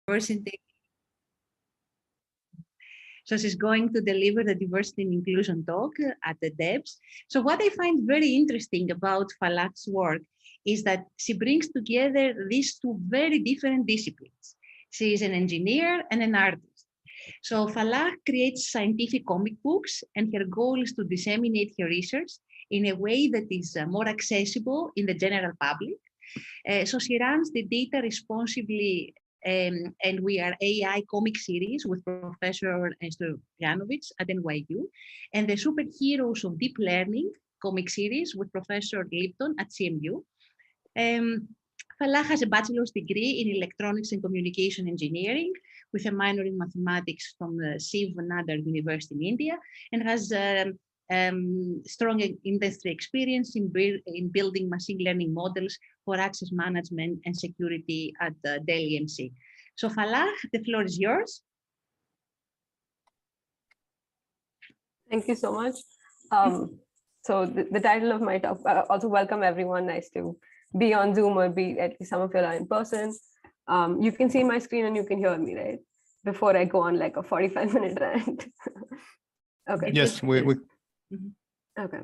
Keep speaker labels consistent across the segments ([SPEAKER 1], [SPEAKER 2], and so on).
[SPEAKER 1] diversity. So she's going to deliver the diversity and inclusion talk at the DEBS. So what I find very interesting about Falah's work is that she brings together these two very different disciplines. She is an engineer and an artist. So Falah creates scientific comic books, and her goal is to disseminate her research in a way that is more accessible in the general public. So she runs the Data Responsibly and We Are AI comic series with Professor Stoyanovich at NYU, and the Superheroes of Deep Learning comic series with Professor Lipton at CMU. Falah has a bachelor's degree in electronics and communication engineering with a minor in mathematics from Shiv Nadar University in India, and has strong industry experience in building machine learning models for access management and security at Dell EMC. So Falah, the floor is yours.
[SPEAKER 2] Thank you so much. So the title of my talk, also welcome everyone, nice to be on Zoom or be at least some of you are in person. You can see my screen and you can hear me, right? Before I go on like a 45-minute rant. Okay.
[SPEAKER 3] Yes, we
[SPEAKER 2] Okay.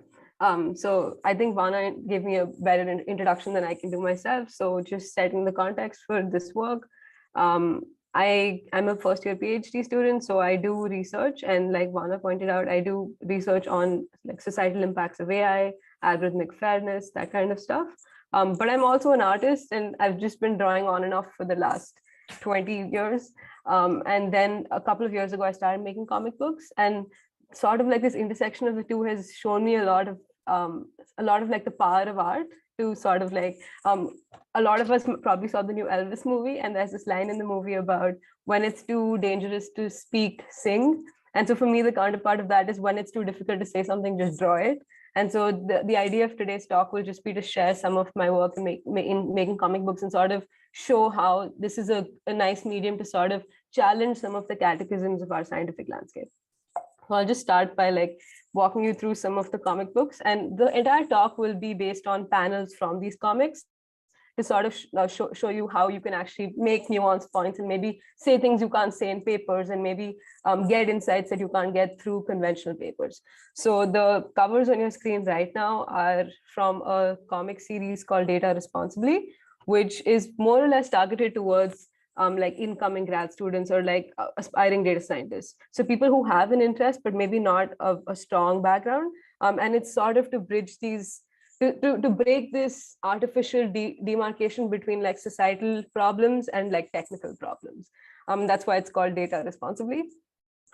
[SPEAKER 2] So I think Vana gave me a better introduction than I can do myself. So just setting the context for this work. I'm a first-year PhD student, so I do research, and like Vana pointed out, I do research on like societal impacts of AI, algorithmic fairness, that kind of stuff. But I'm also an artist, and I've just been drawing on and off for the last 20 years. And then a couple of years ago, I started making comic books, and sort of like this intersection of the two has shown me a lot of like the power of art to sort of like, a lot of us probably saw the new Elvis movie, and there's this line in the movie about when it's too dangerous to speak, sing. And so for me, the counterpart of that is when it's too difficult to say something, just draw it. And so the idea of today's talk will just be to share some of my work in making comic books and sort of show how this is a nice medium to sort of challenge some of the catechisms of our scientific landscape. So I'll just start by like walking you through some of the comic books, and the entire talk will be based on panels from these comics to sort of show you how you can actually make nuanced points and maybe say things you can't say in papers, and maybe get insights that you can't get through conventional papers. So the covers on your screen right now are from a comic series called Data Responsibly, which is more or less targeted towards like incoming grad students or like aspiring data scientists. So people who have an interest, but maybe not a strong background. And it's sort of to bridge these, to break this artificial demarcation between like societal problems and like technical problems. That's why it's called Data Responsibly.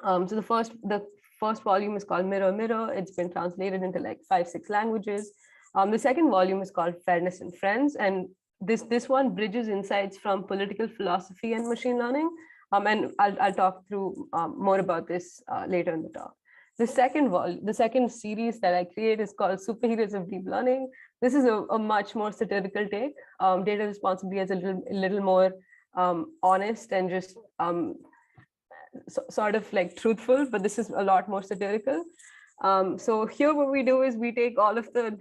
[SPEAKER 2] So the first volume is called Mirror Mirror. It's been translated into like 5-6 languages. The second volume is called Fairness and Friends, and this one bridges insights from political philosophy and machine learning. And I'll talk through more about this later in the talk. The second series that I create is called Superheroes of Deep Learning. This is a much more satirical take. Data Responsibly is a little more honest and just sort of like truthful, but this is a lot more satirical. So here what we do is we take all of the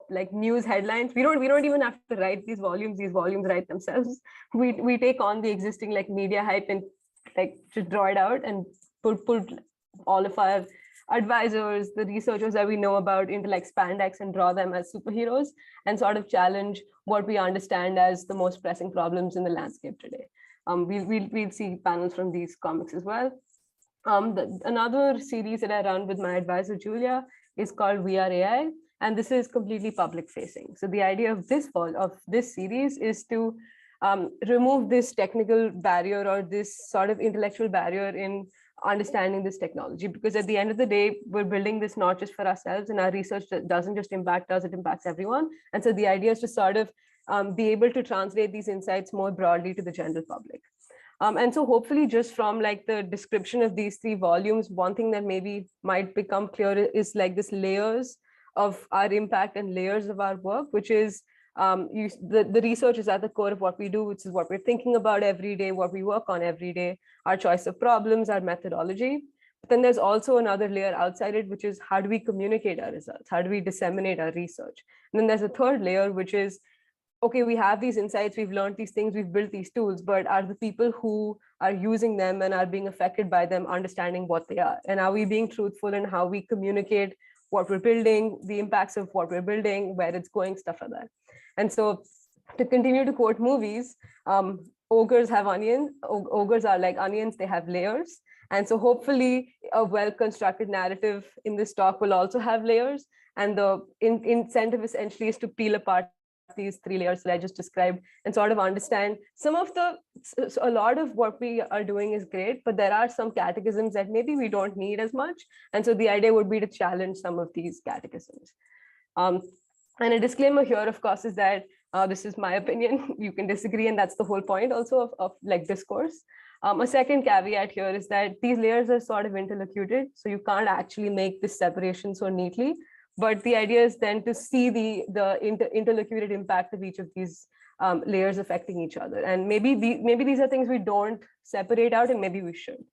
[SPEAKER 2] like news headlines. We don't even have to write these volumes write themselves. We take on the existing like media hype and like just draw it out and put all of our advisors, the researchers that we know about into like spandex and draw them as superheroes and sort of challenge what we understand as the most pressing problems in the landscape today. We'll see panels from these comics as well. Another series that I run with my advisor, Julia, is called We Are AI, and this is completely public facing. So the idea of this series is to remove this technical barrier or this sort of intellectual barrier in understanding this technology, because at the end of the day, we're building this not just for ourselves, and our research doesn't just impact us, it impacts everyone. And so the idea is to sort of be able to translate these insights more broadly to the general public. And so hopefully just from like the description of these 3 volumes, one thing that maybe might become clear is like this layers of our impact and layers of our work, which is the research is at the core of what we do, which is what we're thinking about every day, what we work on every day, our choice of problems, our methodology. But then there's also another layer outside it, which is how do we communicate our results? How do we disseminate our research? And then there's a third layer, which is okay, we have these insights, we've learned these things, we've built these tools, but are the people who are using them and are being affected by them understanding what they are? And are we being truthful in how we communicate what we're building, the impacts of what we're building, where it's going, stuff like that. And so to continue to quote movies, ogres have onions. Ogres are like onions, they have layers. And so hopefully a well-constructed narrative in this talk will also have layers. And the incentive essentially is to peel apart these 3 layers that I just described and sort of understand some of a lot of what we are doing is great, but there are some catechisms that maybe we don't need as much. And so the idea would be to challenge some of these catechisms. And a disclaimer here, of course, is that this is my opinion. You can disagree, and that's the whole point also of like discourse. A second caveat here is that these layers are sort of interlocuted, so you can't actually make this separation so neatly. But the idea is then to see the interlocuted impact of each of these layers affecting each other. And maybe these are things we don't separate out, and maybe we should.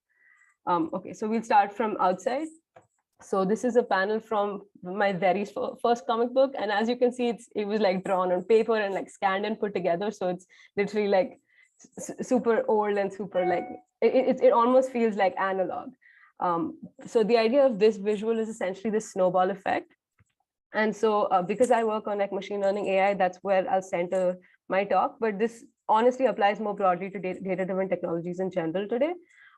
[SPEAKER 2] Okay, so we'll start from outside. So this is a panel from my very first comic book. And as you can see, it was like drawn on paper and like scanned and put together. So it's literally like super old and super like, it almost feels like analog. So the idea of this visual is essentially the snowball effect. And so because I work on like machine learning AI, that's where I'll center my talk. But this honestly applies more broadly to data-driven technologies in general today.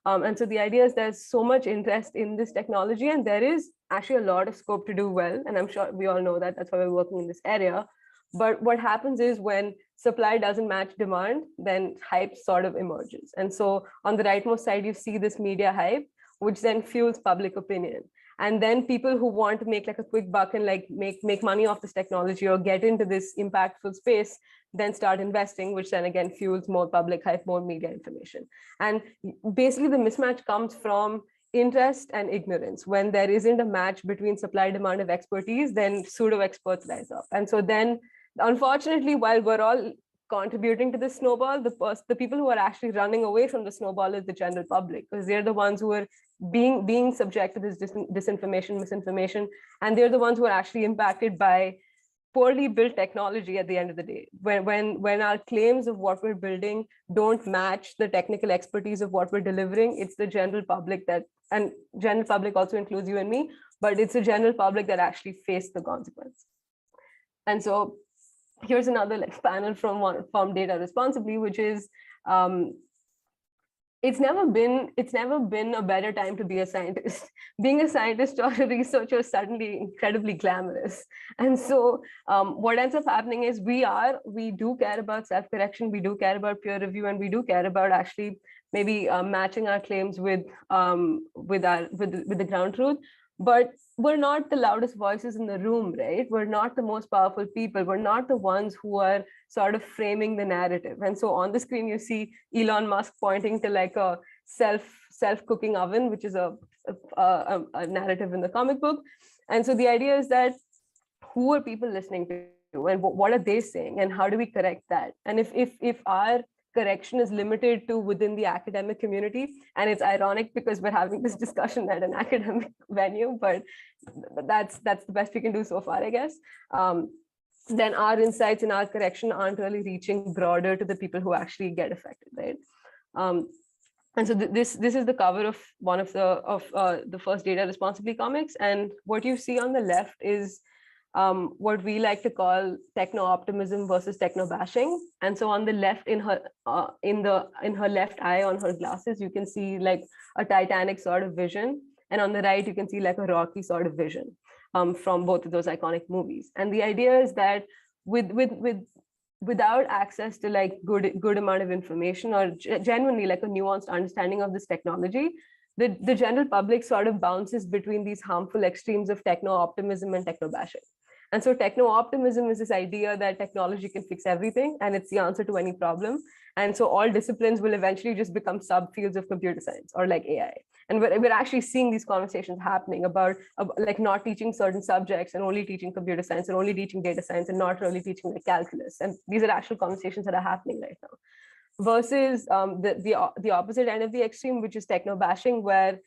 [SPEAKER 2] And so the idea is there's so much interest in this technology, and there is actually a lot of scope to do well. And I'm sure we all know that. That's why we're working in this area. But what happens is when supply doesn't match demand, then hype sort of emerges. And so on the rightmost side, you see this media hype, which then fuels public opinion. And then people who want to make like a quick buck and like make money off this technology or get into this impactful space, then start investing, which then again fuels more public hype, more media information. And basically the mismatch comes from interest and ignorance. When there isn't a match between supply demand of expertise, then pseudo experts rise up. And so then unfortunately, while we're all contributing to the snowball, the people who are actually running away from the snowball is the general public, because they're the ones who are being subject to this disinformation, misinformation, and they're the ones who are actually impacted by poorly built technology at the end of the day. When our claims of what we're building don't match the technical expertise of what we're delivering, it's the general public that, and general public also includes you and me, but it's the general public that actually face the consequence. And so here's another like panel from Data Responsibly, which is it's never been a better time to be a scientist. Being a scientist or a researcher is suddenly incredibly glamorous. And so what ends up happening is we do care about self-correction, we do care about peer review, and we do care about actually maybe matching our claims with the ground truth. But we're not the loudest voices in the room, right? We're not the most powerful people. We're not the ones who are sort of framing the narrative. And so on the screen, you see Elon Musk pointing to like a self-cooking oven, which is a narrative in the comic book. And so the idea is that who are people listening to, and what are they saying, and how do we correct that? And if our correction is limited to within the academic community, and it's ironic because we're having this discussion at an academic venue, but that's the best we can do so far, I guess. Then our insights and our correction aren't really reaching broader to the people who actually get affected, right? And so this is the cover of one of the first Data Responsibly comics, and what you see on the left is what we like to call techno-optimism versus techno-bashing. And so on the left, in her left eye on her glasses, you can see like a Titanic sort of vision, and on the right you can see like a Rocky sort of vision from both of those iconic movies. And the idea is that without access to like good amount of information or genuinely like a nuanced understanding of this technology, the general public sort of bounces between these harmful extremes of techno-optimism and techno-bashing. And so techno-optimism is this idea that technology can fix everything and it's the answer to any problem. And so all disciplines will eventually just become subfields of computer science or like AI. And we're actually seeing these conversations happening about like not teaching certain subjects and only teaching computer science and only teaching data science and not really teaching like calculus. And these are actual conversations that are happening right now. Versus the opposite end of the extreme, which is techno-bashing, where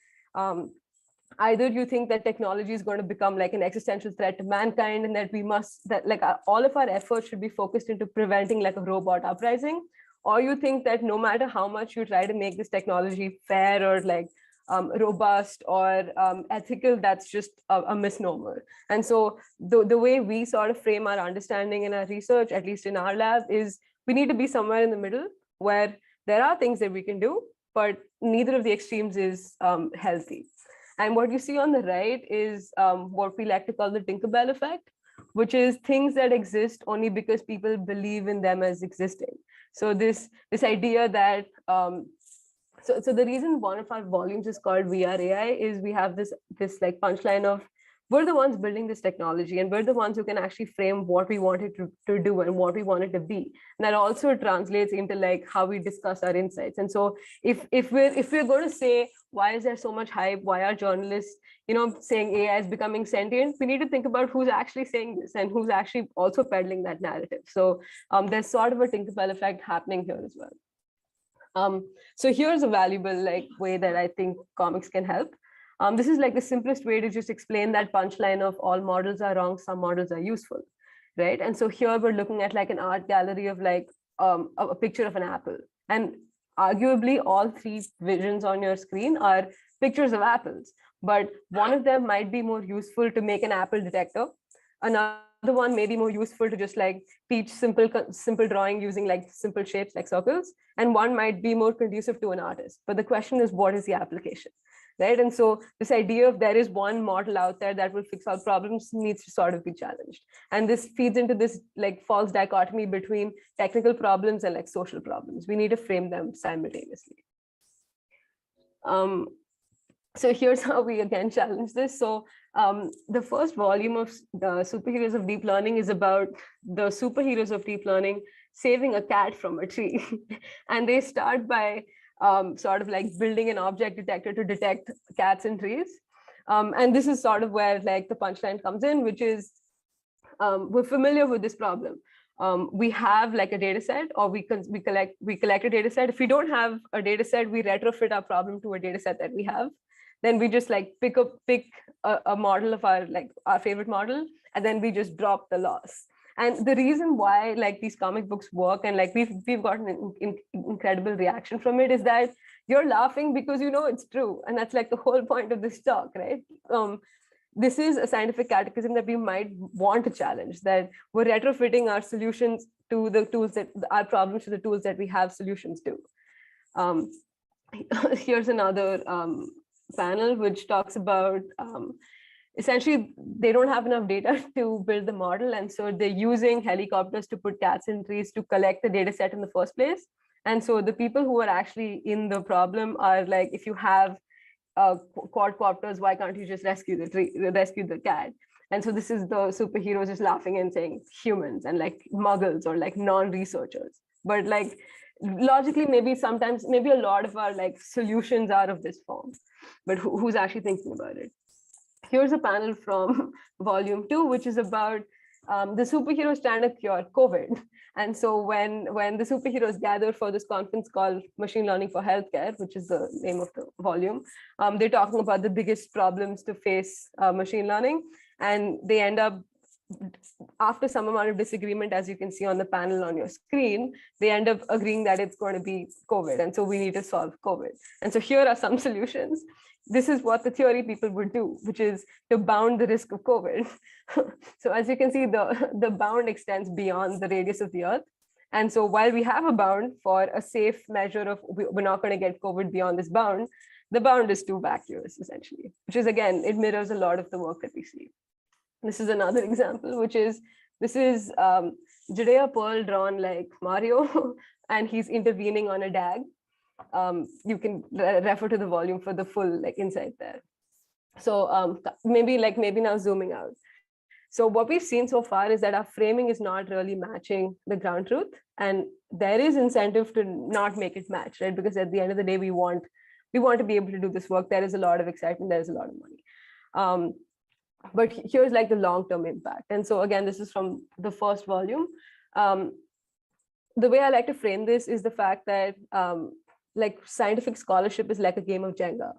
[SPEAKER 2] Either you think that technology is going to become like an existential threat to mankind, and that we must, that like all of our efforts should be focused into preventing like a robot uprising, or you think that no matter how much you try to make this technology fair or like robust or ethical, that's just a misnomer. And so the way we sort of frame our understanding in our research, at least in our lab, is we need to be somewhere in the middle where there are things that we can do, but neither of the extremes is healthy. And what you see on the right is what we like to call the Tinkerbell effect, which is things that exist only because people believe in them as existing. So this idea that so the reason one of our volumes is called We Are AI is we have this like punchline of, we're the ones building this technology, and we're the ones who can actually frame what we want it to do and what we want it to be. And that also translates into like how we discuss our insights. And so if we're going to say, why is there so much hype? Why are journalists, saying AI is becoming sentient? We need to think about who's actually saying this and who's actually also peddling that narrative. So there's sort of a Tinkerbell effect happening here as well. So here's a valuable like way that I think comics can help. This is like the simplest way to just explain that punchline of all models are wrong, some models are useful, right? And so here we're looking at like an art gallery of like a picture of an apple. And arguably all three visions on your screen are pictures of apples, but one of them might be more useful to make an apple detector. Another one may be more useful to just like teach simple drawing using like simple shapes like circles. And one might be more conducive to an artist. But the question is, what is the application? Right. And so this idea of there is one model out there that will fix all problems needs to sort of be challenged. And this feeds into this like false dichotomy between technical problems and like social problems. We need to frame them simultaneously. So here's how we again challenge this. So the first volume of the Superheroes of Deep Learning is about the superheroes of deep learning saving a cat from a tree. And they start by sort of like building an object detector to detect cats in trees. And this is sort of where like the punchline comes in, which is we're familiar with this problem. We have like a data set, or we collect a data set. If we don't have a data set, we retrofit our problem to a data set that we have. Then we just like pick a model of our favorite model, and then we just drop the loss. And the reason why like these comic books work, and like we've gotten an incredible reaction from it, is that you're laughing because it's true. And that's like the whole point of this talk, right? This is a scientific catechism that we might want to challenge, that we're retrofitting our solutions to the tools that our problems to the tools that we have solutions to. Here's another panel which talks about essentially they don't have enough data to build the model, and so they're using helicopters to put cats in trees to collect the data set in the first place. And so the people who are actually in the problem are like, if you have quadcopters, why can't you just rescue the cat? And so this is the superheroes just laughing and saying humans and like muggles or like non-researchers. But like logically, maybe a lot of our like solutions are of this form, but who's actually thinking about it? Here's a panel from volume 2, which is about the superheroes trying to cure COVID. And so when the superheroes gather for this conference called Machine Learning for Healthcare, which is the name of the volume, they're talking about the biggest problems to face machine learning. And they end up, after some amount of disagreement, as you can see on the panel on your screen, they end up agreeing that it's going to be COVID. And so we need to solve COVID. And so here are some solutions. This is what the theory people would do, which is to bound the risk of COVID. So as you can see, the bound extends beyond the radius of the Earth. And so while we have a bound for a safe measure of we're not going to get COVID beyond this bound, the bound is too vacuous, essentially, which is, again, it mirrors a lot of the work that we see. This is another example, which is, this is Judea Pearl drawn like Mario, and he's intervening on a DAG. You can refer to the volume for the full like insight there. So maybe now zooming out. So what we've seen so far is that our framing is not really matching the ground truth, and there is incentive to not make it match, right? Because at the end of the day, we want to be able to do this work. There is a lot of excitement, there is a lot of money. But here's like the long-term impact. And so again, this is from the first volume. The way I like to frame this is the fact that like scientific scholarship is like a game of Jenga.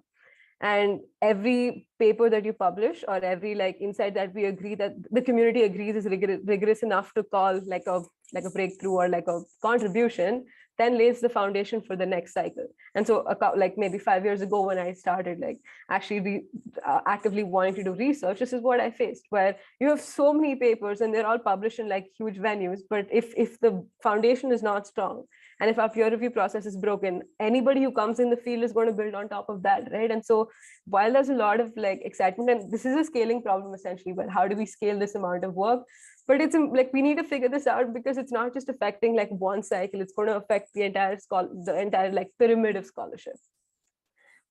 [SPEAKER 2] And every paper that you publish or every like insight that we agree that the community agrees is rigorous enough to call like a breakthrough or like a contribution, then lays the foundation for the next cycle. And so like maybe 5 years ago when I started like actually actively wanting to do research, this is what I faced, where you have so many papers and they're all published in like huge venues, but if the foundation is not strong, and if our peer review process is broken, anybody who comes in the field is going to build on top of that, right? And so while there's a lot of like excitement, and this is a scaling problem essentially, but how do we scale this amount of work? But it's like we need to figure this out because it's not just affecting like one cycle, it's going to affect the entire like pyramid of scholarship.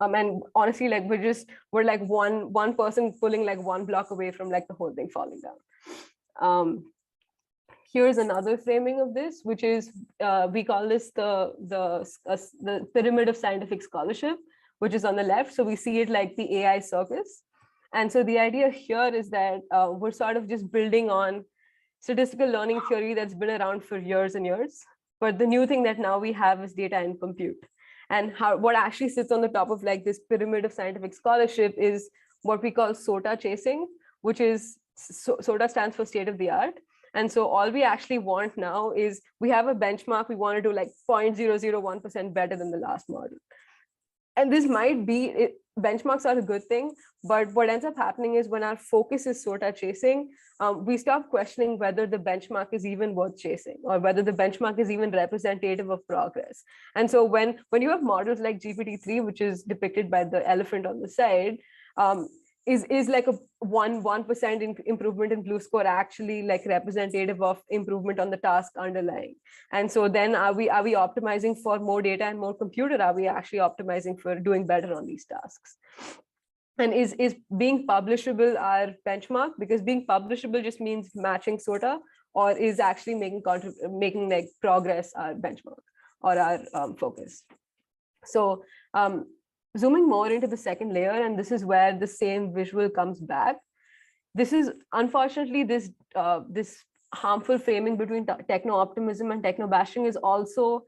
[SPEAKER 2] And honestly, like we're like one person pulling like one block away from like the whole thing falling down. Here's another framing of this, which is we call this the pyramid of scientific scholarship, which is on the left. So we see it like the AI circus. And so the idea here is that we're sort of just building on statistical learning theory that's been around for years and years. But the new thing that now we have is data and compute. And what actually sits on the top of like this pyramid of scientific scholarship is what we call SOTA chasing, which is SOTA stands for state of the art. And so all we actually want now is we have a benchmark. We want to do like 0.001% better than the last model. And this might be, benchmarks are a good thing, but what ends up happening is when our focus is SOTA chasing, we stop questioning whether the benchmark is even worth chasing or whether the benchmark is even representative of progress. And so when you have models like GPT-3, which is depicted by the elephant on the side, is like a 1% improvement in blue score actually like representative of improvement on the task underlying? And so then are we optimizing for more data and more compute, or are we actually optimizing for doing better on these tasks? And is being publishable our benchmark? Because being publishable just means matching SOTA, or is actually making like progress our benchmark or our focus? So zooming more into the second layer, and this is where the same visual comes back. This is unfortunately this harmful framing between techno-optimism and techno-bashing is also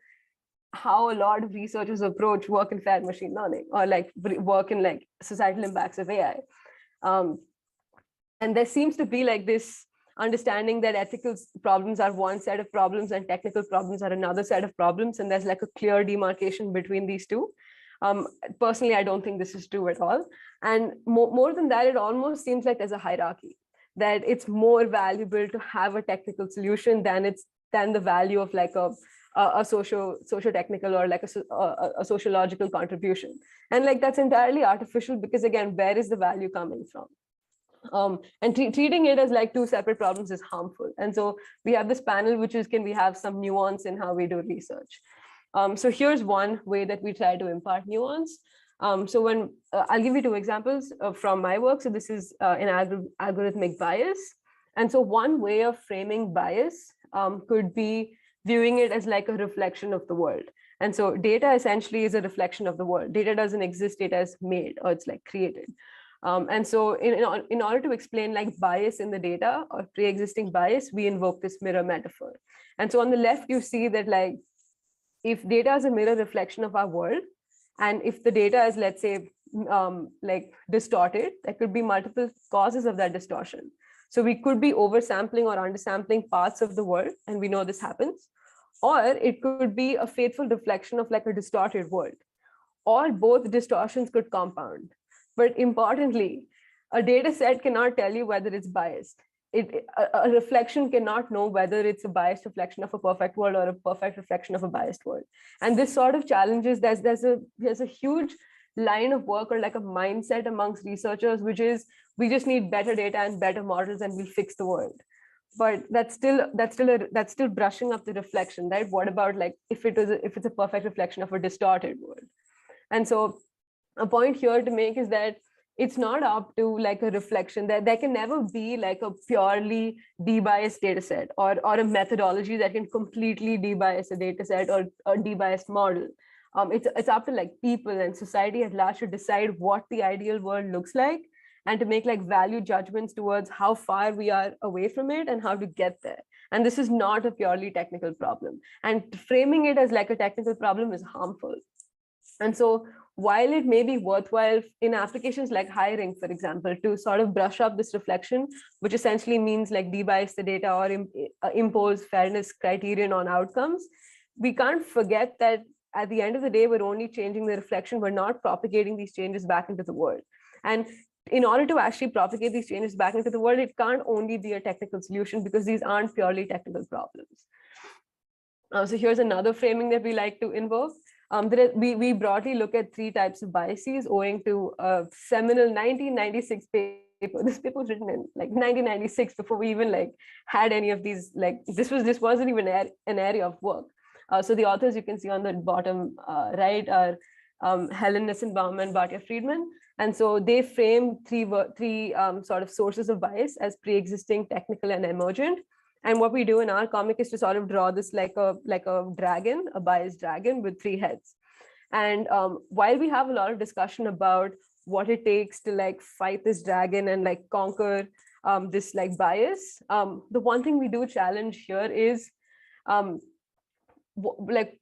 [SPEAKER 2] how a lot of researchers approach work in fair machine learning, or like work in like societal impacts of AI. And there seems to be like this understanding that ethical problems are one set of problems and technical problems are another set of problems, and there's like a clear demarcation between these two. Personally, I don't think this is true at all. And more than that, it almost seems like there's a hierarchy, that it's more valuable to have a technical solution than the value of like a socio-technical or like a sociological contribution. And like that's entirely artificial, because again, where is the value coming from? And treating it as like two separate problems is harmful. And so we have this panel, which is, can we have some nuance in how we do research? So here's one way that we try to impart nuance. So when I'll give you two examples from my work. So this is an algorithmic bias. And so one way of framing bias could be viewing it as like a reflection of the world. And so data essentially is a reflection of the world. Data doesn't exist, data is made, or it's like created. And so in order to explain like bias in the data or pre-existing bias, we invoke this mirror metaphor. And so on the left, you see that like, if data is a mirror reflection of our world, and if the data is, let's say, like distorted, there could be multiple causes of that distortion. So we could be oversampling or undersampling parts of the world, and we know this happens. Or it could be a faithful reflection of like a distorted world. Or both distortions could compound. But importantly, a data set cannot tell you whether it's biased. A reflection cannot know whether it's a biased reflection of a perfect world or a perfect reflection of a biased world. And this sort of challenges, there's a huge line of work or like a mindset amongst researchers, which is we just need better data and better models and we'll fix the world. But that's still brushing up the reflection, right? What about like if it's a perfect reflection of a distorted world? And so a point here to make is that it's not up to like a reflection, that there can never be like a purely debiased data set or a methodology that can completely debias a data set or a debiased model. It's up to like people and society at large to decide what the ideal world looks like and to make like value judgments towards how far we are away from it and how to get there. And this is not a purely technical problem. And framing it as like a technical problem is harmful. And so while it may be worthwhile in applications like hiring, for example, to sort of brush up this reflection, which essentially means like debias the data or impose fairness criterion on outcomes, we can't forget that at the end of the day, we're only changing the reflection. We're not propagating these changes back into the world. And in order to actually propagate these changes back into the world, it can't only be a technical solution because these aren't purely technical problems. So here's another framing that we like to invoke. We broadly look at 3 types of biases owing to a seminal 1996 paper. This paper was written in like 1996 before we even like had any of these, like this wasn't even an area of work. So the authors you can see on the bottom right are Helen Nissenbaum and Batya Friedman. And so they frame three sort of sources of bias as pre-existing, technical, and emergent. And what we do in our comic is to sort of draw this like a dragon, a biased dragon with 3 heads. And while we have a lot of discussion about what it takes to like fight this dragon and like conquer this like bias, the one thing we do challenge here is like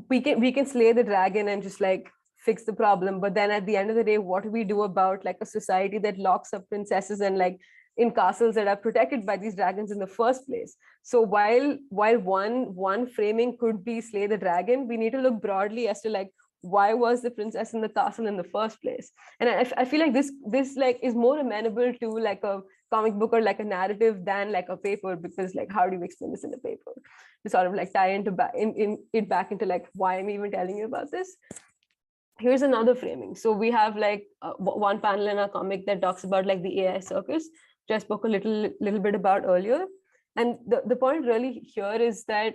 [SPEAKER 2] we can slay the dragon and just like fix the problem, but then at the end of the day, what do we do about like a society that locks up princesses and like in castles that are protected by these dragons in the first place? So while one framing could be slay the dragon, we need to look broadly as to like why was the princess in the castle in the first place. And I feel like this like is more amenable to like a comic book or like a narrative than like a paper, because like how do you explain this in a paper to sort of like tie into it back into like why I'm even telling you about this. Here's another framing. So we have like one panel in our comic that talks about like the AI circus, which I spoke a little bit about earlier. And the point really here is that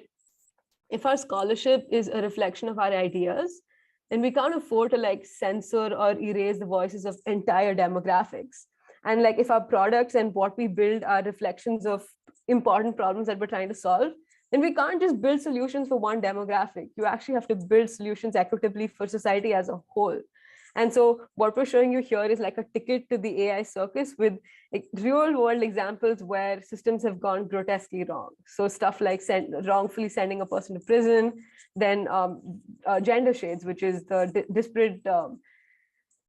[SPEAKER 2] if our scholarship is a reflection of our ideas, then we can't afford to like censor or erase the voices of entire demographics. And like if our products and what we build are reflections of important problems that we're trying to solve, then we can't just build solutions for one demographic. You actually have to build solutions equitably for society as a whole. And so what we're showing you here is like a ticket to the AI circus with like real world examples where systems have gone grotesquely wrong. So stuff like wrongfully sending a person to prison, then gender shades, which is the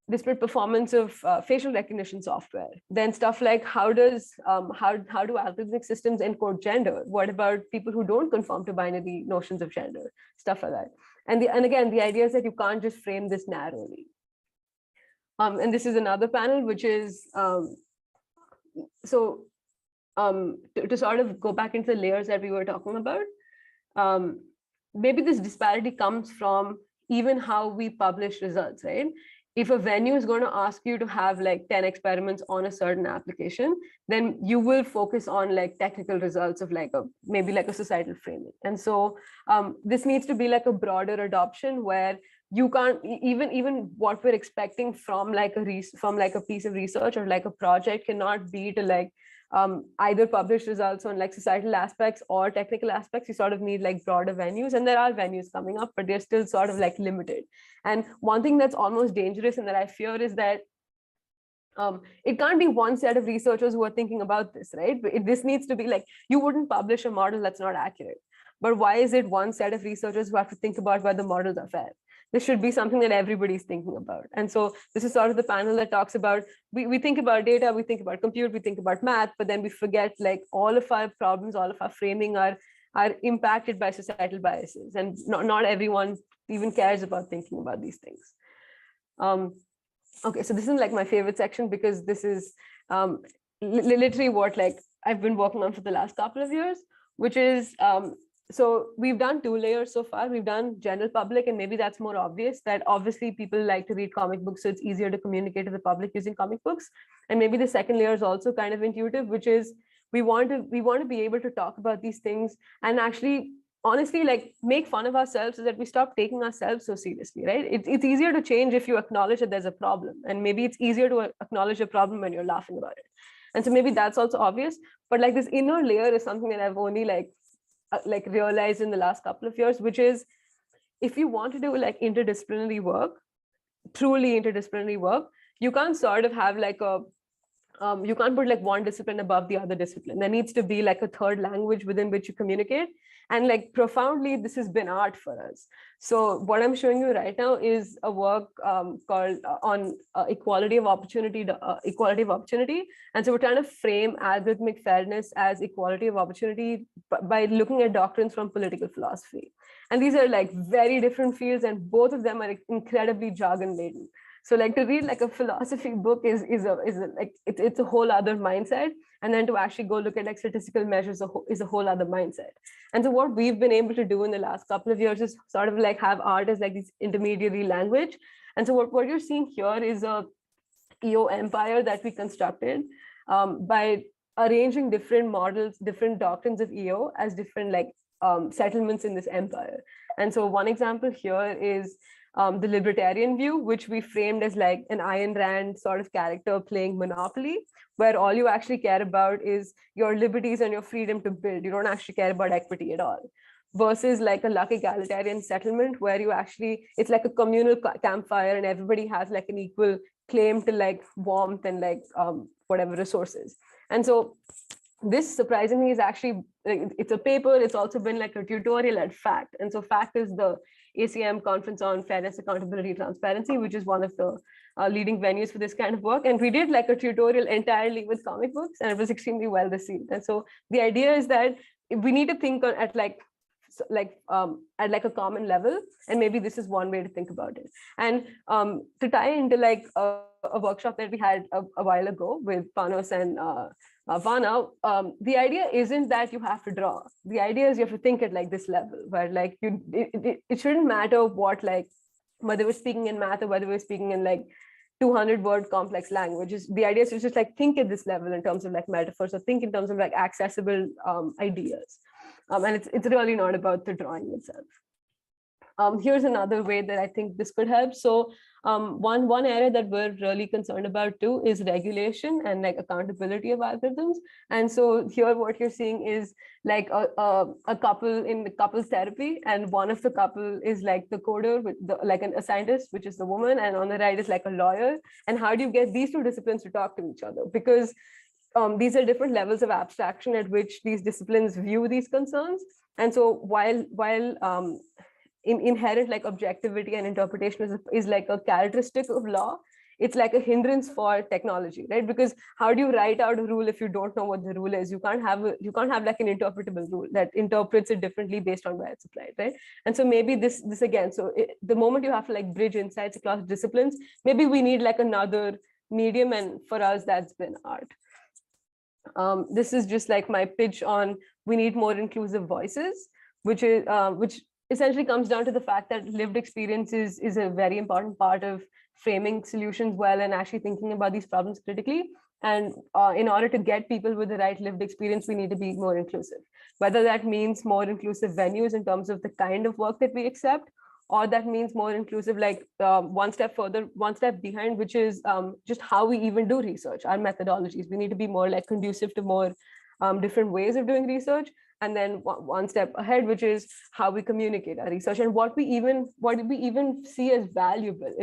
[SPEAKER 2] disparate performance of facial recognition software. Then stuff like how do algorithmic systems encode gender? What about people who don't conform to binary notions of gender? Stuff like that. And again, the idea is that you can't just frame this narrowly. And this is another panel, which is to sort of go back into the layers that we were talking about. Maybe this disparity comes from even how we publish results, right? If a venue is going to ask you to have like 10 experiments on a certain application, then you will focus on like technical results of like maybe like a societal framing. And so this needs to be like a broader adoption where you can't even what we're expecting from like a piece of research or like a project cannot be to like either publish results on like societal aspects or technical aspects. You sort of need like broader venues, and there are venues coming up, but they're still sort of like limited. And one thing that's almost dangerous and that I fear is that it can't be one set of researchers who are thinking about this, right? This needs to be like, you wouldn't publish a model that's not accurate. But why is it one set of researchers who have to think about whether models are fair? This should be something that everybody's thinking about. And so this is sort of the panel that talks about, we think about data, we think about compute, we think about math, but then we forget like all of our problems, all of our framing are impacted by societal biases. And not everyone even cares about thinking about these things. Okay, so this is like my favorite section because this is literally what like I've been working on for the last couple of years, which is, so we've done 2 layers so far. We've done general public, and maybe that's more obvious that obviously people like to read comic books, so it's easier to communicate to the public using comic books. And maybe the second layer is also kind of intuitive, which is we want to be able to talk about these things and actually honestly like make fun of ourselves so that we stop taking ourselves so seriously, right? It's easier to change if you acknowledge that there's a problem, and maybe it's easier to acknowledge a problem when you're laughing about it. And so maybe that's also obvious, but like this inner layer is something that I've only like realized in the last couple of years, which is if you want to do like interdisciplinary work, truly interdisciplinary work, you can't sort of have like a you can't put like one discipline above the other discipline. There needs to be like a third language within which you communicate. And like profoundly, this has been art for us. So what I'm showing you right now is a work called on equality of opportunity. And so we're trying to frame algorithmic fairness as equality of opportunity by looking at doctrines from political philosophy. And these are like very different fields, and both of them are incredibly jargon laden. So like to read like a philosophy book is like it's a whole other mindset, and then to actually go look at like statistical measures is a whole other mindset. And so what we've been able to do in the last couple of years is sort of like have art as like this intermediary language. And so what you're seeing here is a EO empire that we constructed by arranging different models, different doctrines of EO as different like settlements in this empire. And so one example here is the libertarian view, which we framed as like an Ayn Rand sort of character playing Monopoly, where all you actually care about is your liberties and your freedom to build. You don't actually care about equity at all. Versus like a luck egalitarian settlement, where you actually, it's like a communal campfire and everybody has like an equal claim to like warmth and like whatever resources. And so this surprisingly is actually, it's a paper, it's also been like a tutorial at FACT. And so FACT is the ACM Conference on Fairness, Accountability, Transparency, which is one of the leading venues for this kind of work. And we did like a tutorial entirely with comic books, and it was extremely well received. And so the idea is that we need to think at a common level, and maybe this is one way to think about it. And to tie into like a workshop that we had a while ago with Panos and Vana, the idea isn't that you have to draw. The idea is you have to think at like this level, where like it shouldn't matter what, like whether we're speaking in math or whether we're speaking in like 200-word complex languages. The idea is to just like think at this level in terms of like metaphors, or think in terms of like accessible ideas. And it's really not about the drawing itself. Here's another way that I think this could help. So one area that we're really concerned about too is regulation and like accountability of algorithms. And so here what you're seeing is like a couple in the couples therapy, and one of the couple is like the coder with like a scientist, which is the woman, and on the right is like a lawyer. And how do you get these two disciplines to talk to each other? Because these are different levels of abstraction at which these disciplines view these concerns. And so while inherent like objectivity and interpretation is like a characteristic of law, it's like a hindrance for technology, right? Because how do you write out a rule if you don't know what the rule is? You can't have like an interpretable rule that interprets it differently based on where it's applied, right? And so maybe this again, so the moment you have to like bridge insights across disciplines, maybe we need like another medium, and for us that's been art. This is just like my pitch on we need more inclusive voices, which essentially comes down to the fact that lived experience is a very important part of framing solutions well and actually thinking about these problems critically. And in order to get people with the right lived experience, we need to be more inclusive, whether that means more inclusive venues in terms of the kind of work that we accept, or that means more inclusive, like one step behind, which is just how we even do research, our methodologies. We need to be more like conducive to more different ways of doing research. And then one step ahead, which is how we communicate our research and what we even see as valuable.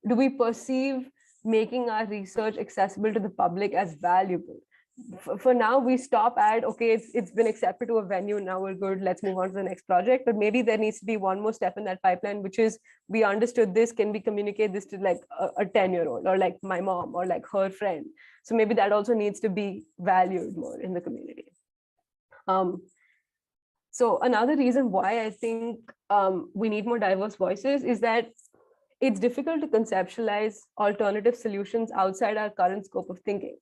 [SPEAKER 2] Do we perceive making our research accessible to the public as valuable? For now, we stop at, okay, it's been accepted to a venue, now we're good, let's move on to the next project. But maybe there needs to be one more step in that pipeline, which is we understood this, can we communicate this to like a 10-year-old or like my mom or like her friend? So maybe that also needs to be valued more in the community. So another reason why I think we need more diverse voices is that it's difficult to conceptualize alternative solutions outside our current scope of thinking.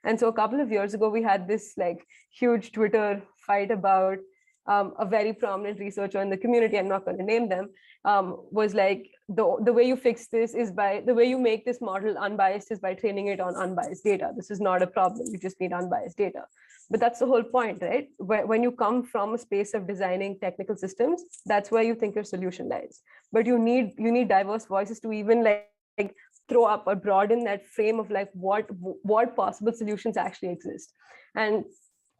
[SPEAKER 2] And so a couple of years ago, we had this like huge Twitter fight about a very prominent researcher in the community, I'm not going to name them, was like, the way you fix this is the way you make this model unbiased is by training it on unbiased data. This is not a problem, you just need unbiased data. But that's the whole point, right? When you come from a space of designing technical systems, that's where you think your solution lies. But you need diverse voices to even like throw up or broaden that frame of like what possible solutions actually exist. And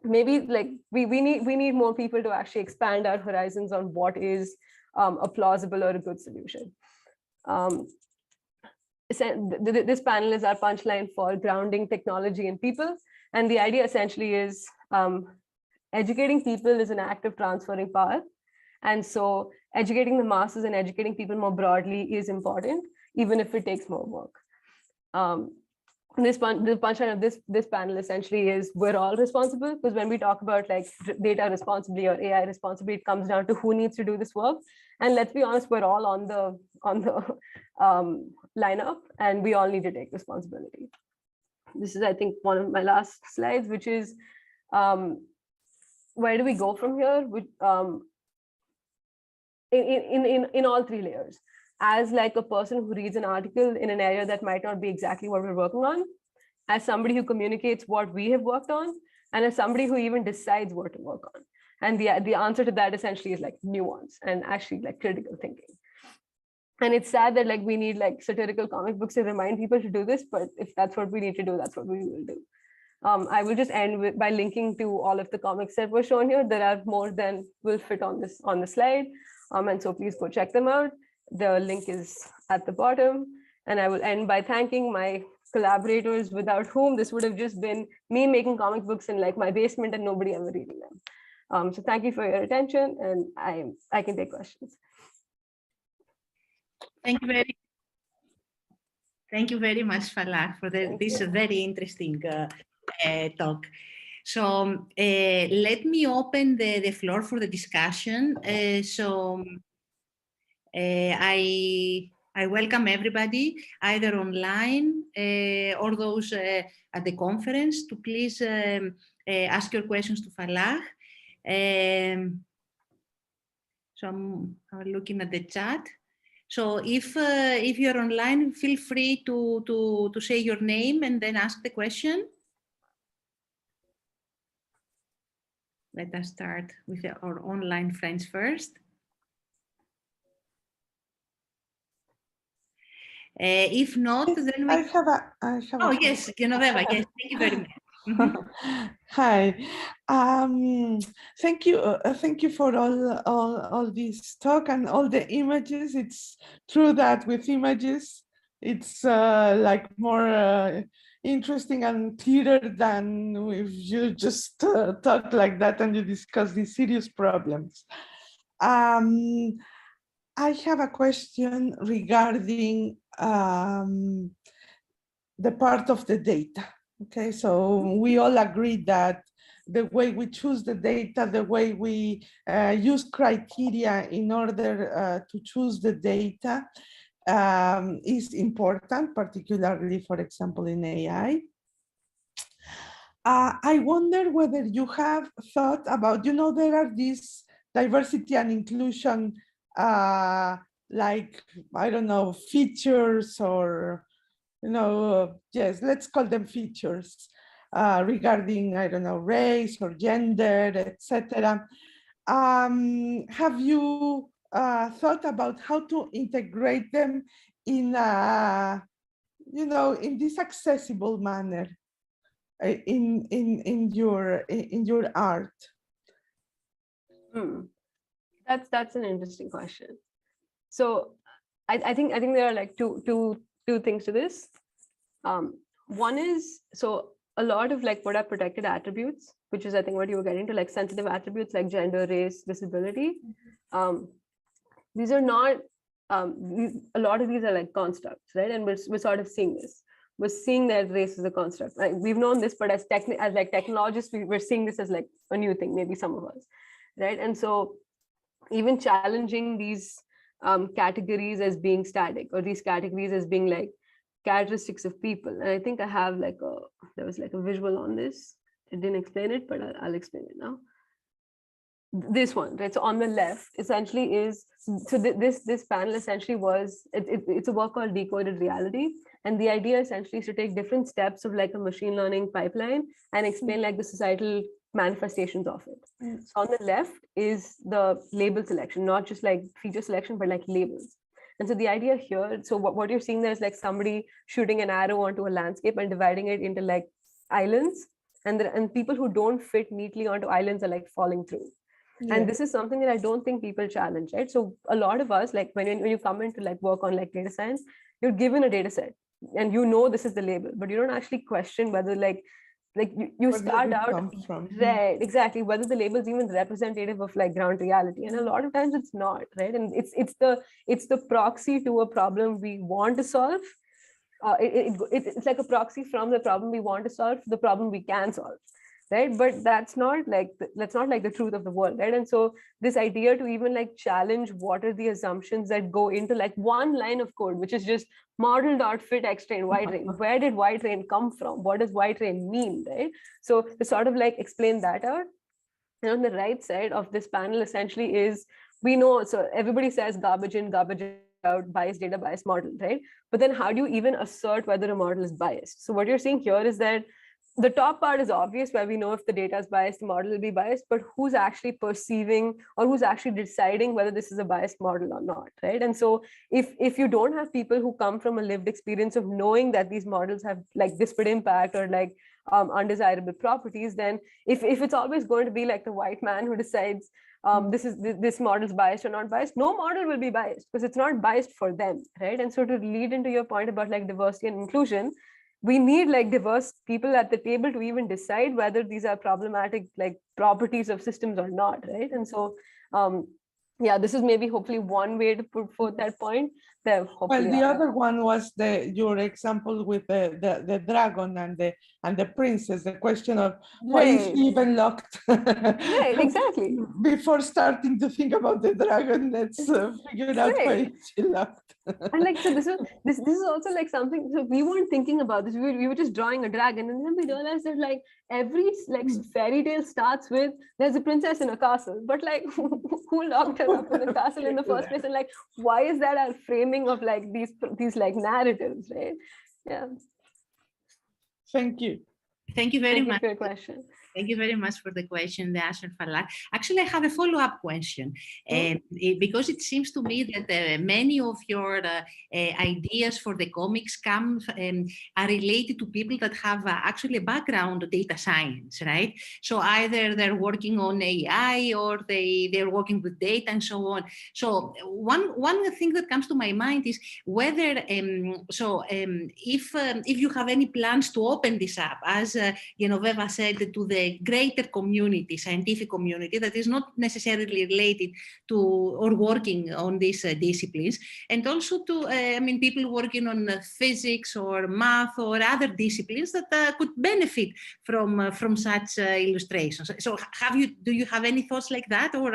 [SPEAKER 2] maybe like we need more people to actually expand our horizons on what is a plausible or a good solution. this panel is our punchline for grounding technology in people. And the idea essentially is educating people is an act of transferring power. And so educating the masses and educating people more broadly is important, even if it takes more work. The punchline of this panel essentially is we're all responsible, because when we talk about like data responsibly or AI responsibly, it comes down to who needs to do this work. And let's be honest, we're all on the lineup, and we all need to take responsibility. This is, I think, one of my last slides, which is where do we go from here? In all three layers. As like a person who reads an article in an area that might not be exactly what we're working on, as somebody who communicates what we have worked on, and as somebody who even decides what to work on. And the answer to that essentially is like nuance and actually like critical thinking. And it's sad that like we need like satirical comic books to remind people to do this, but if that's what we need to do, that's what we will do. I will just end by linking to all of the comics that were shown here. There are more than will fit on the slide. And so please go check them out. The link is at the bottom. And I will end by thanking my collaborators, without whom this would have just been me making comic books in like my basement and nobody ever reading them. So thank you for your attention, and I can take questions.
[SPEAKER 1] Thank you very much, Falah, for this very interesting talk. So let me open the floor for the discussion. I welcome everybody, either online or those at the conference, to please ask your questions to Falah. So I'm looking at the chat. So if you're online, feel free to say your name and then ask the question. Let us start with our online friends first. If not, then we...
[SPEAKER 3] I have
[SPEAKER 1] oh, yes, Genoveva, yes, thank you very much.
[SPEAKER 3] Hi, thank you for all this talk and all the images. It's true that with images, it's like more interesting and clearer than if you just talk like that and you discuss these serious problems. I have a question regarding the part of the data. Okay, so we all agree that the way we choose the data, the way we use criteria in order to choose the data is important, particularly, for example, in AI. I wonder whether you have thought about, there are these diversity and inclusion, like, I don't know, features or, yes, let's call them features regarding, I don't know, race or gender, etc. Have you thought about how to integrate them in, in this accessible manner in your art?
[SPEAKER 2] That's an interesting question. So I think there are like two things to this. One is, so a lot of like what are protected attributes, which is I think what you were getting to, like sensitive attributes like gender, race, disability. These are not, a lot of these are like constructs, right? And we're sort of seeing this. We're seeing that race is a construct. Like, we've known this, but as like technologists, we're seeing this as like a new thing, maybe some of us, right? And so even challenging these categories as being static, or these categories as being like characteristics of people. And I think I have like there was like a visual on this. It didn't explain it, but I'll explain it now. This one, right? So on the left essentially is, so this panel essentially was, it's a work called Decoded Reality. And the idea essentially is to take different steps of like a machine learning pipeline and explain like the societal manifestations of it. So on the left is the label selection, not just like feature selection, but like labels. And so the idea here, so what you're seeing there is like somebody shooting an arrow onto a landscape and dividing it into like islands, and people who don't fit neatly onto islands are like falling through. Yeah. And this is something that I don't think people challenge, right? So a lot of us, like when you come into like work on like data science, you're given a data set and you know this is the label, but you don't actually question whether you start out right, exactly, whether the label is even representative of like ground reality, and a lot of times it's not, right? And it's the proxy to a problem we want to solve. It's like a proxy from the problem we want to solve to the problem we can solve, right? But that's not like the truth of the world, right? And so this idea to even like challenge what are the assumptions that go into like one line of code, which is just model.fit x-train y-train. Where did y-train come from? What does y-train mean, right? So to sort of like explain that out. And on the right side of this panel essentially is, we know, so everybody says garbage in, garbage out, biased data, biased model, right? But then how do you even assert whether a model is biased? So what you're seeing here is that the top part is obvious, where we know if the data is biased, the model will be biased, but who's actually perceiving or who's actually deciding whether this is a biased model or not, right? And so if you don't have people who come from a lived experience of knowing that these models have like disparate impact or like undesirable properties, then if it's always going to be like the white man who decides this model is biased or not biased, no model will be biased because it's not biased for them, right? And so to lead into your point about like diversity and inclusion, we need like diverse people at the table to even decide whether these are problematic like properties of systems or not, right? And so yeah, this is maybe hopefully one way to put forth that point.
[SPEAKER 3] Well, the other one was your example with the dragon and the princess, the question of why is he even locked?
[SPEAKER 2] Right, exactly.
[SPEAKER 3] Before starting to think about the dragon, let's figure out why is he locked.
[SPEAKER 2] And like, so this is also like something, so we weren't thinking about this, we were just drawing a dragon, and then we realized that like every like fairy tale starts with there's a princess in a castle, but like who locked her up in the castle in the first place, and like why is that our framing of like these like narratives, right? Yeah.
[SPEAKER 3] Thank you.
[SPEAKER 1] Thank you very much
[SPEAKER 2] for your question.
[SPEAKER 1] Thank you very much for the question, the answer, Falak. Actually, I have a follow-up question, because it seems to me that many of your ideas for the comics are related to people that have actually a background of data science, right? So either they're working on AI or they're working with data and so on. So one thing that comes to my mind is whether, if you have any plans to open this up, as Genoveva said, to the greater community, scientific community that is not necessarily related to or working on these disciplines, and also to people working on physics or math or other disciplines that could benefit from such illustrations. So do you have any thoughts like that, or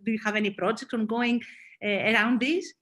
[SPEAKER 1] do you have any projects ongoing around this?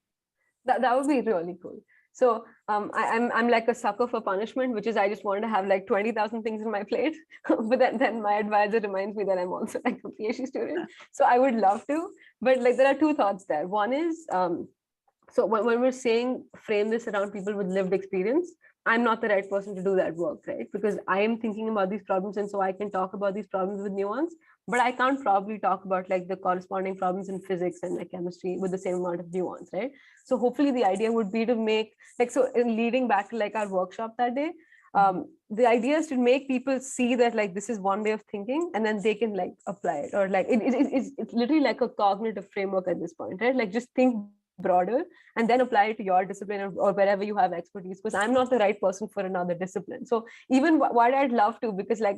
[SPEAKER 2] That would be really cool. So I'm like a sucker for punishment, which is I just want to have like 20,000 things in my plate. But then my advisor reminds me that I'm also like a PhD student. So I would love to, but like there are two thoughts there. One is, so when we're saying frame this around people with lived experience, I'm not the right person to do that work, right? Because I am thinking about these problems, and so I can talk about these problems with nuance, but I can't probably talk about like the corresponding problems in physics and like chemistry with the same amount of nuance, right? So hopefully the idea would be to make like, so in leading back to like our workshop that day, the idea is to make people see that like this is one way of thinking, and then they can like apply it, or like it's literally like a cognitive framework at this point, right? Like just think broader and then apply it to your discipline or wherever you have expertise, because I'm not the right person for another discipline. So even what I'd love to, because like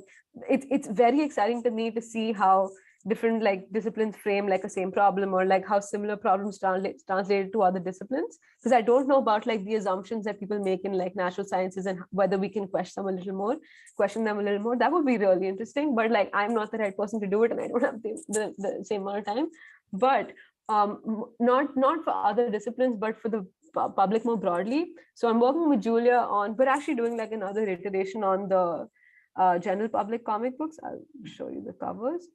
[SPEAKER 2] it's very exciting to me to see how different like disciplines frame like a same problem, or like how similar problems translated to other disciplines, because I don't know about like the assumptions that people make in like natural sciences and whether we can question them a little more. That would be really interesting, but like I'm not the right person to do it, and I don't have the same amount of time. But not for other disciplines, but for the public more broadly. So I'm working with Julia on, we're actually doing like another iteration on the general public comic books. I'll show you the covers.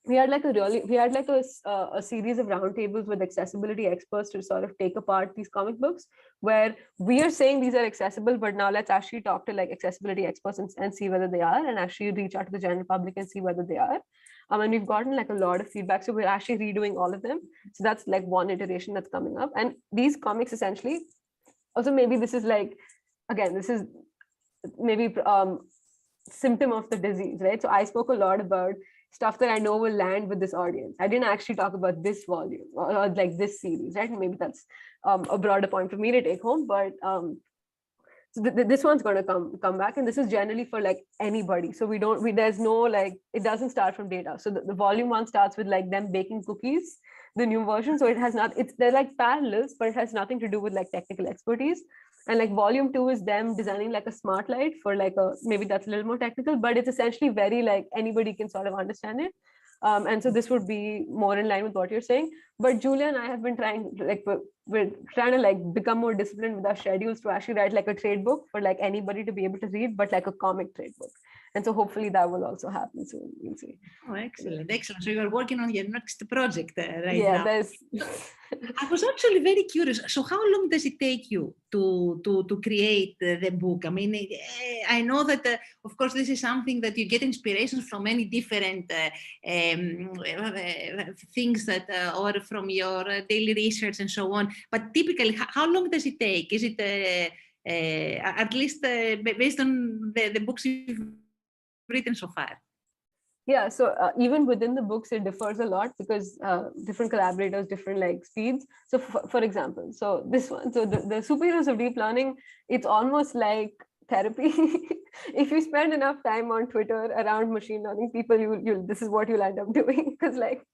[SPEAKER 2] We had like a series of roundtables with accessibility experts to sort of take apart these comic books, where we are saying these are accessible, but now let's actually talk to like accessibility experts and see whether they are, and actually reach out to the general public and see whether they are. And we've gotten like a lot of feedback, so we're actually redoing all of them. So that's like one iteration that's coming up. And these comics essentially, also maybe this is like, again, this is maybe symptom of the disease, right? So I spoke a lot about stuff that I know will land with this audience. I didn't actually talk about this volume or like this series, right? Maybe that's a broader point for me to take home, but so this one's going to come back, and this is generally for like anybody. So there's no like, it doesn't start from data. So the volume 1 starts with like them baking cookies, the new version. So it has not, they're like parallels, but it has nothing to do with like technical expertise. And like volume 2 is them designing like a smart light for like maybe that's a little more technical, but it's essentially very like anybody can sort of understand it. And so this would be more in line with what you're saying. But Julia and I have been trying, like, we're trying to like become more disciplined with our schedules to actually write like a trade book for like anybody to be able to read, but like a comic trade book. And so hopefully that will also happen soon. We'll see.
[SPEAKER 1] Oh, excellent, excellent. So you are working on your next project right
[SPEAKER 2] yeah,
[SPEAKER 1] now.
[SPEAKER 2] There's...
[SPEAKER 1] I was actually very curious. So how long does it take you to create the book? I mean, I know that, of course, this is something that you get inspirations from many different things that, or from your daily research and so on. But typically, how long does it take? Is it at least based on the books you've written so far?
[SPEAKER 2] Yeah, so even within the books, it differs a lot because different collaborators, different like speeds. So for example, so this one, so the superheroes of deep learning, it's almost like therapy. If you spend enough time on Twitter around machine learning people, this is what you'll end up doing. Because like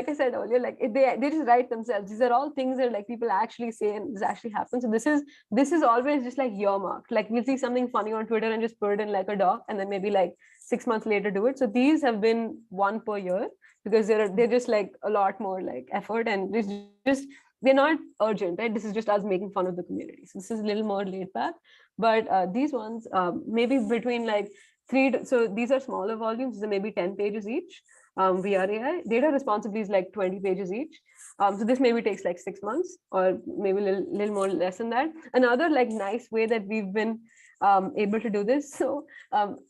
[SPEAKER 2] I said earlier, like they just write themselves. These are all things that like people actually say and this actually happens. So this is always just like earmarked. Like we'll see something funny on Twitter and just put it in like a doc, and then maybe like 6 months later do it. So these have been 1 per year because they're just like a lot more like effort, and they're not urgent, right? This is just us making fun of the community. So this is a little more laid back. But these ones, maybe between like so these are smaller volumes, so maybe 10 pages each. VRAI data responsibly is like 20 pages each. So this maybe takes like 6 months or maybe a little more less than that. Another like nice way that we've been able to do this. So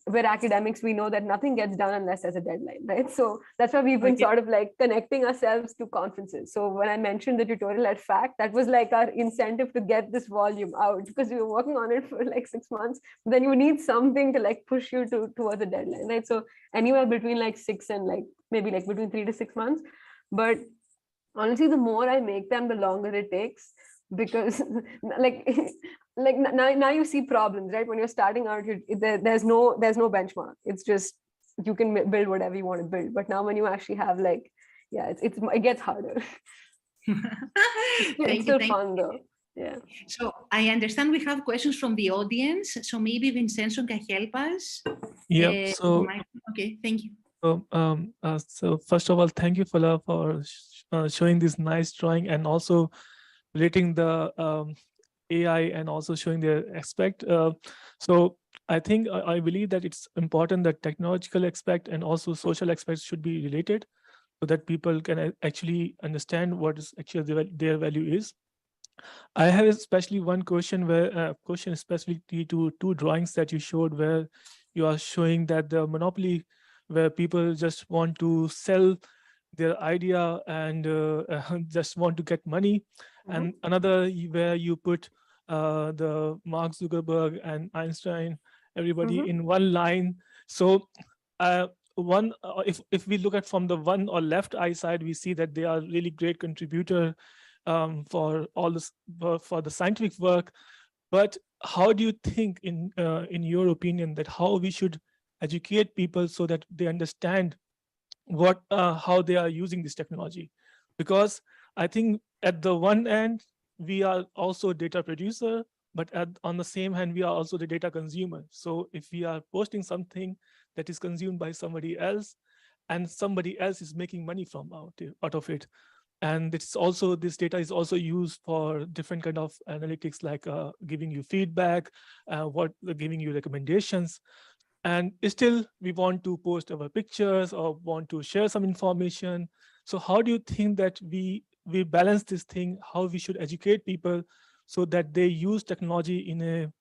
[SPEAKER 2] we're academics, we know that nothing gets done unless there's a deadline, right? So that's why we've been sort of like connecting ourselves to conferences. So when I mentioned the tutorial at FACT, that was like our incentive to get this volume out because we were working on it for like 6 months. Then you need something to like push you towards a deadline, right? So anywhere between like 6 and like maybe like between 3 to 6 months. But honestly, the more I make them, the longer it takes, because like now you see problems, right? When you're starting out, there's no benchmark. It's just you can build whatever you want to build. But now when you actually have like, yeah, it gets harder. It's still fun though. Yeah.
[SPEAKER 1] So I understand we have questions from the audience. So maybe Vincenzo can help us.
[SPEAKER 4] Yeah.
[SPEAKER 1] Okay, thank you.
[SPEAKER 4] So first of all, thank you, Fala, for showing this nice drawing and also relating the AI and also showing the aspect. So I think I believe that it's important that technological aspect and also social aspects should be related so that people can actually understand what is actually their value is. I have especially one question question specifically to 2 drawings that you showed where you are showing that the monopoly where people just want to sell their idea and just want to get money. And another where you put the Mark Zuckerberg and Einstein, everybody in one line. So if we look at from the one or left eye side, we see that they are really great contributor for all this for the scientific work. But how do you think in your opinion that how we should educate people so that they understand how they are using this technology? Because I think at the one end we are also a data producer, but on the same hand we are also the data consumer. So if we are posting something that is consumed by somebody else and somebody else is making money from out of it, and it's also, this data is also used for different kind of analytics, like giving you feedback, giving you recommendations. And still we want to post our pictures or want to share some information. So how do you think that we balance this thing, how we should educate people so that they use technology in a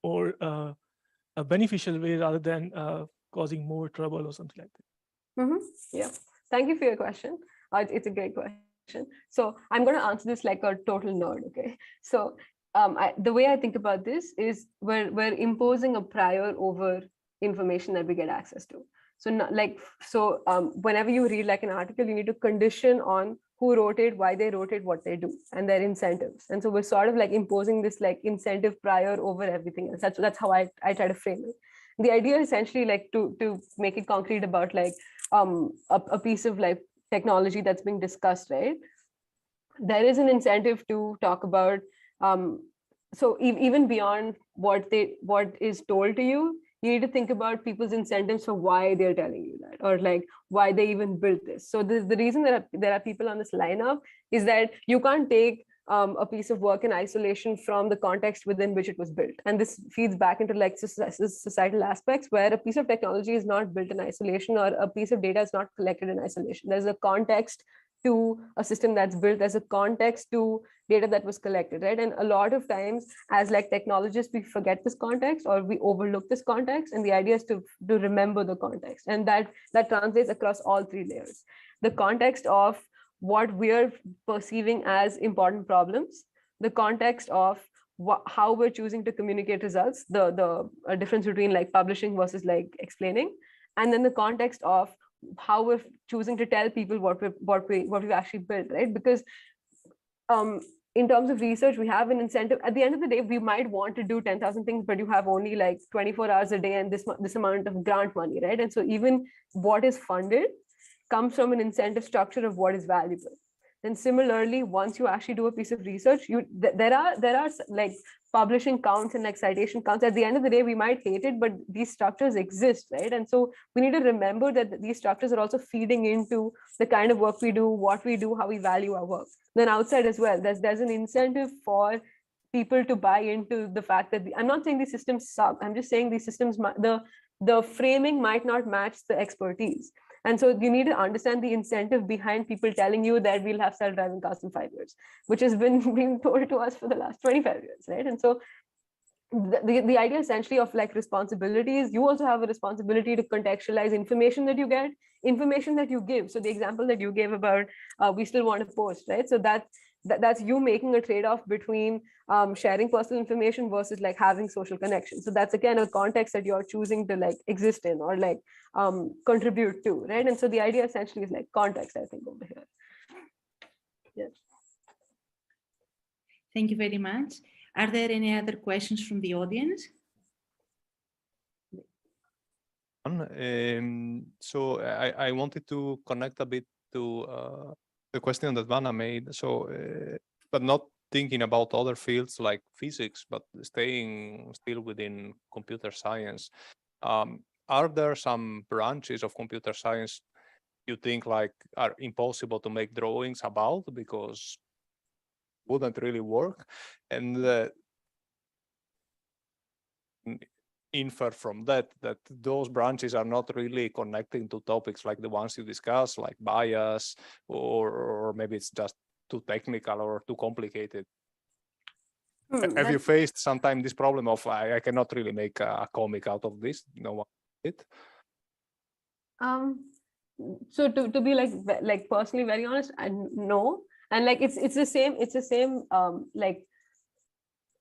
[SPEAKER 4] more a beneficial way rather than causing more trouble or something like that?
[SPEAKER 2] Yeah, thank you for your question. It's a great question. So I'm going to answer this like a total nerd, okay? So the way I think about this is we're imposing a prior over information that we get access to. So whenever you read like an article, you need to condition on who wrote it, why they wrote it, what they do, and their incentives. And so we're sort of like imposing this like incentive prior over everything else. That's how I try to frame it. The idea is essentially like to make it concrete about like a piece of like technology that's being discussed, right? There is an incentive to talk about so even beyond what is told to you, you need to think about people's incentives for why they're telling you that, or like why they even built this. So the reason that there are people on this lineup is that you can't take a piece of work in isolation from the context within which it was built. And this feeds back into like societal aspects where a piece of technology is not built in isolation, or a piece of data is not collected in isolation. There's a context to a system that's built, there's a context to data that was collected, right? And a lot of times as like technologists, we forget this context or we overlook this context. And the idea is to remember the context. And that translates across all three layers. The context of what we're perceiving as important problems, the context of how we're choosing to communicate results, the difference between like publishing versus like explaining, and then the context of how we're choosing to tell people what we've actually built, right? Because in terms of research, we have an incentive. At the end of the day, we might want to do 10,000 things, but you have only like 24 hours a day and this amount of grant money, right? And so even what is funded comes from an incentive structure of what is valuable. And similarly, once you actually do a piece of research, there are like publishing counts and like citation counts. At the end of the day, we might hate it, but these structures exist, right? And so we need to remember that these structures are also feeding into the kind of work we do, what we do, how we value our work. Then outside as well, there's an incentive for people to buy into the fact that I'm not saying these systems suck. I'm just saying these systems, the framing might not match the expertise. And so you need to understand the incentive behind people telling you that we'll have self-driving cars in 5 years, which has been being told to us for the last 25 years, right? And so the idea essentially of like responsibility is you also have a responsibility to contextualize information that you get, information that you give. So the example that you gave about we still want to post, right? So that's you making a trade-off between sharing personal information versus like having social connection. So that's again a context that you're choosing to like exist in or like contribute to, right? And so the idea essentially is like context, I think, over here. Yes.
[SPEAKER 1] Thank you very much. Are there any other questions from the audience?
[SPEAKER 5] So I wanted to connect a bit to the question that Vanna made. So, but not thinking about other fields like physics, but staying still within computer science. Are there some branches of computer science you think like are impossible to make drawings about because wouldn't really work? And infer from that those branches are not really connecting to topics like the ones you discuss, like bias, or maybe it's just too technical or too complicated. Have you faced sometime this problem of I cannot really make a comic out of this? No one did.
[SPEAKER 2] So to be like personally very honest, no. And like it's the same like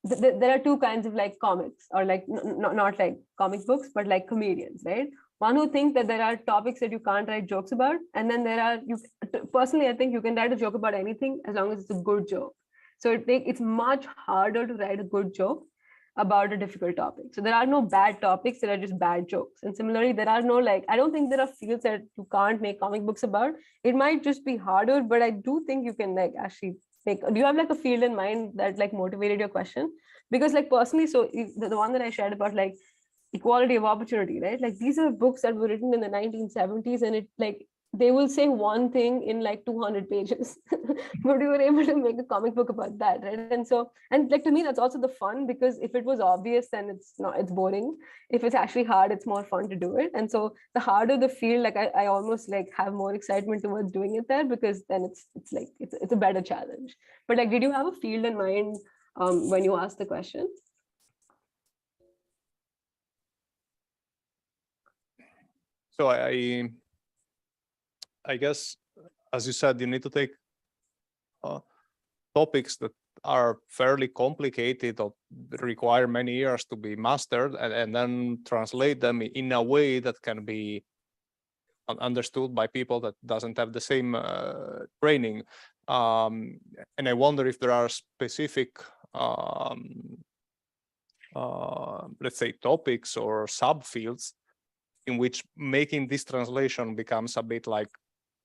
[SPEAKER 2] there are two kinds of like comics, or like not like comic books, but like comedians, right? One who think that there are topics that you can't write jokes about, and then there are personally I think you can write a joke about anything as long as it's a good joke. So it's much harder to write a good joke about a difficult topic. So there are no bad topics, there are just bad jokes. And similarly, there are no like, I don't think there are fields that you can't make comic books about. It might just be harder, but I do think you can like actually make, do you have like a field in mind that like motivated your question? Because like personally, so the one that I shared about like equality of opportunity, right? Like these are books that were written in the 1970s, and it like, they will say one thing in like 200 pages, but we were able to make a comic book about that, right? And so, and like to me, that's also the fun, because if it was obvious, then it's boring. If it's actually hard, it's more fun to do it. And so the harder the field, like I almost like have more excitement towards doing it there, because then it's a better challenge. But like, did you have a field in mind when you asked the question?
[SPEAKER 5] So I guess, as you said, you need to take topics that are fairly complicated or require many years to be mastered, and then translate them in a way that can be understood by people that doesn't have the same training. And I wonder if there are specific, let's say, topics or subfields in which making this translation becomes a bit like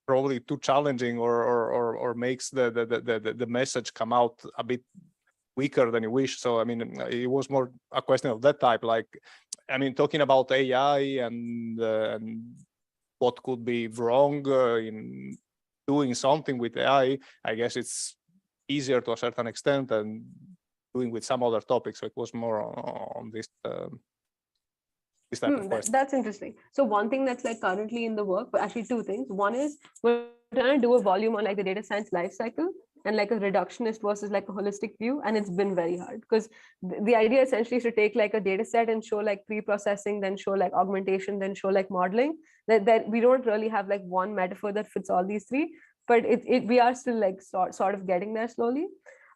[SPEAKER 5] probably too challenging, or makes the message come out a bit weaker than you wish. So I mean, it was more a question of that type. Like, I mean, talking about AI and what could be wrong in doing something with AI, I guess it's easier to a certain extent than doing with some other topics. So it was more on this type of question.
[SPEAKER 2] That's interesting. So one thing that's like currently in the work, but actually two things. One is we're trying to do a volume on like the data science life cycle and like a reductionist versus like a holistic view. And it's been very hard because the idea essentially is to take like a data set and show like pre-processing, then show like augmentation, then show like modeling. That we don't really have like one metaphor that fits all these three, but we are still like sort of getting there slowly.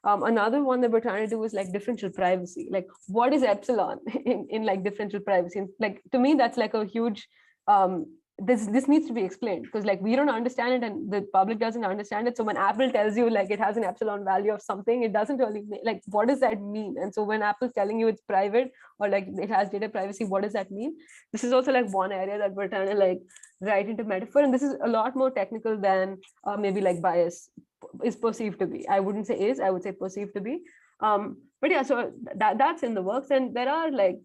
[SPEAKER 2] Another one that we're trying to do is like differential privacy. Like, what is epsilon in like differential privacy? And like, to me, that's like a huge, this needs to be explained, because like we don't understand it and the public doesn't understand it. So when Apple tells you like it has an epsilon value of something, it doesn't really like, what does that mean? And so when Apple's telling you it's private or like it has data privacy, what does that mean? This is also like one area that we're trying to like write into metaphor. And this is a lot more technical than maybe like bias is perceived to be. I wouldn't say is, I would say perceived to be. But yeah, so that's in the works. And there are like,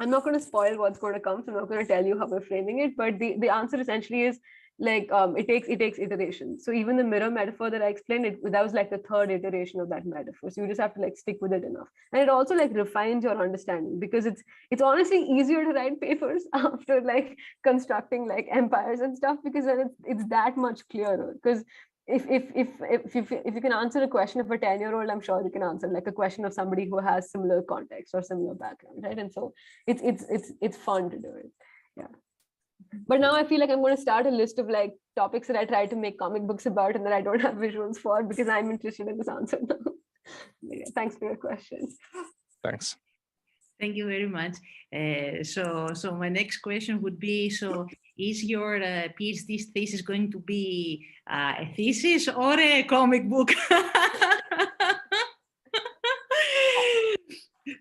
[SPEAKER 2] I'm not going to spoil what's going to come, so I'm not going to tell you how we're framing it, but the answer essentially is like, it takes iteration. So even the mirror metaphor that I explained, that was like the third iteration of that metaphor. So you just have to like stick with it enough. And it also like refines your understanding, because it's honestly easier to write papers after like constructing like empires and stuff, because then it's that much clearer. Because if you can answer a question of a 10-year-old, I'm sure you can answer like a question of somebody who has similar context or similar background, right? And so it's fun to do it. Yeah. But now I feel like I'm going to start a list of like topics that I try to make comic books about and that I don't have visuals for, because I'm interested in this answer now. Yeah, thanks for your questions.
[SPEAKER 5] Thanks.
[SPEAKER 1] Thank you very much. So my next question would be, so is your PhD thesis going to be a thesis or a comic book?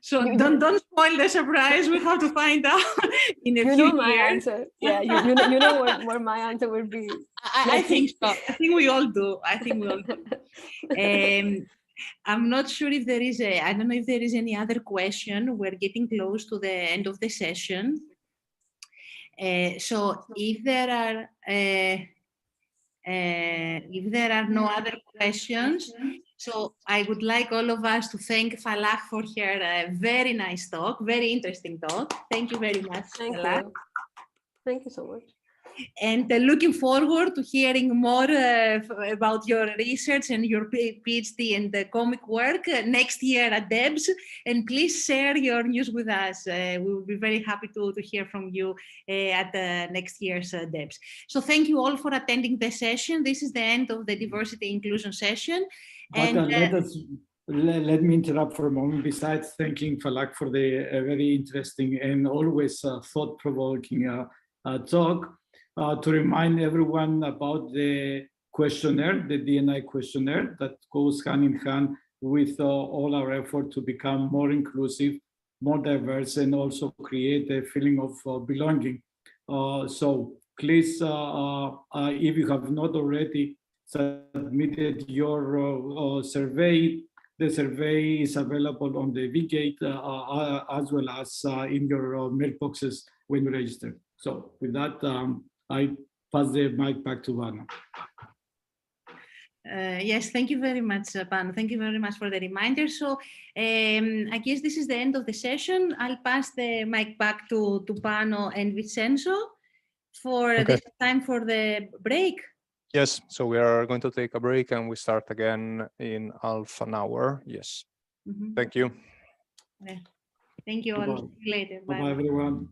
[SPEAKER 1] So don't spoil the surprise. We have to find out in a few years.
[SPEAKER 2] You know my answer. Yeah, you know what my answer would be.
[SPEAKER 1] I think so. I think we all do. I'm not sure if there is I don't know if there is any other question. We're getting close to the end of the session. So if there are no other questions, so I would like all of us to thank Falak for her very nice talk, very interesting talk. Thank you very much, Falak.
[SPEAKER 2] Thank you so much.
[SPEAKER 1] And looking forward to hearing more about your research and your PhD and the comic work next year at DEBS. And please share your news with us. We will be very happy to hear from you at next year's DEBS. So thank you all for attending the session. This is the end of the diversity inclusion session. And
[SPEAKER 6] let me interrupt for a moment. Besides thanking Falak for the very interesting and always thought-provoking talk, to remind everyone about the questionnaire, the D&I questionnaire that goes hand in hand with all our effort to become more inclusive, more diverse, and also create a feeling of belonging. So please, if you have not already submitted your survey, the survey is available on the VGate as well as in your mailboxes when you register. So with that, I pass the mic back to Vanna.
[SPEAKER 1] Yes, thank you very much, Pano. Thank you very much for the reminder. So I guess this is the end of the session. I'll pass the mic back to Pano and Vincenzo for this time for the break.
[SPEAKER 5] Yes, so we are going to take a break and we start again in half an hour. Yes. Thank you.
[SPEAKER 1] Thank you all. See you later.
[SPEAKER 6] Bye, everyone.